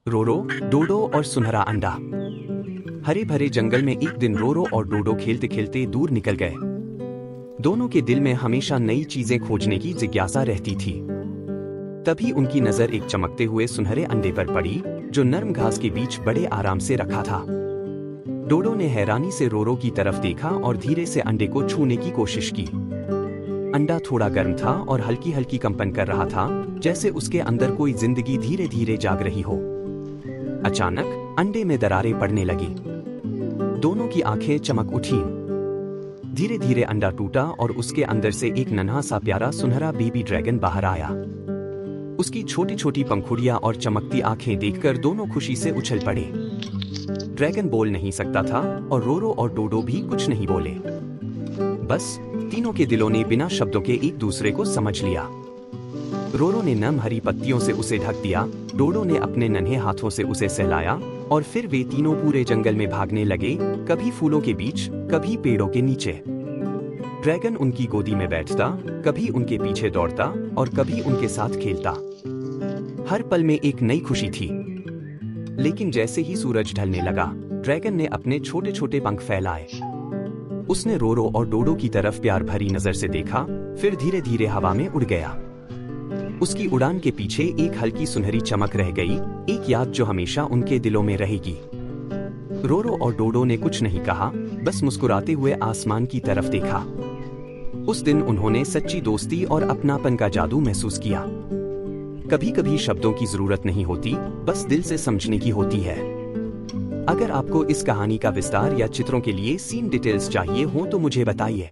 रोरो, डोडो और सुनहरा अंडा। हरे भरे जंगल में एक दिन रोरो और डोडो खेलते खेलते दूर निकल गए। दोनों के दिल में हमेशा नई चीजें खोजने की जिज्ञासा रहती थी। तभी उनकी नजर एक चमकते हुए सुनहरे अंडे पर पड़ी, जो नर्म घास के बीच बड़े आराम से रखा था। डोडो ने हैरानी से रोरो की तरफ देखा और धीरे से अंडे को छूने की कोशिश की। अंडा थोड़ा गर्म था और हल्की हल्की कंपन कर रहा था, जैसे उसके अंदर कोई जिंदगी धीरे धीरे जाग रही हो। अचानक अंडे में दरारें पड़ने लगी। दोनों की आंखें चमक उठी। धीरे धीरे अंडा टूटा और उसके अंदर से एक नन्हा सा प्यारा सुनहरा बेबी ड्रैगन बाहर आया। उसकी छोटी छोटी पंखुड़ियां और चमकती आंखें देखकर दोनों खुशी से उछल पड़े। ड्रैगन बोल नहीं सकता था और रोरो और डोडो भी कुछ नहीं बोले। बस तीनों के दिलों ने बिना शब्दों के एक दूसरे को समझ लिया। रोरो ने नम हरी पत्तियों से उसे ढक दिया, डोडो ने अपने नन्हे हाथों से उसे सहलाया और फिर वे तीनों पूरे जंगल में भागने लगे, कभी फूलों के बीच, कभी पेड़ों के नीचे। ड्रैगन उनकी गोदी में बैठता, कभी उनके पीछे दौड़ता और कभी उनके साथ खेलता। हर पल में एक नई खुशी थी। लेकिन जैसे ही सूरज ढलने लगा, ड्रैगन ने अपने छोटे छोटे पंख फैलाए। उसने रोरो और डोडो की तरफ प्यार भरी नजर से देखा, फिर धीरे धीरे हवा में उड़ गया। उसकी उड़ान के पीछे एक हल्की सुनहरी चमक रह गई, एक याद जो हमेशा उनके दिलों में रहेगी। रोरो और डोडो ने कुछ नहीं कहा, बस मुस्कुराते हुए आसमान की तरफ देखा। उस दिन उन्होंने सच्ची दोस्ती और अपनापन का जादू महसूस किया। कभी कभी शब्दों की जरूरत नहीं होती, बस दिल से समझने की होती है। अगर आपको इस कहानी का विस्तार या चित्रों के लिए सीन डिटेल्स चाहिए हो तो मुझे बताइए।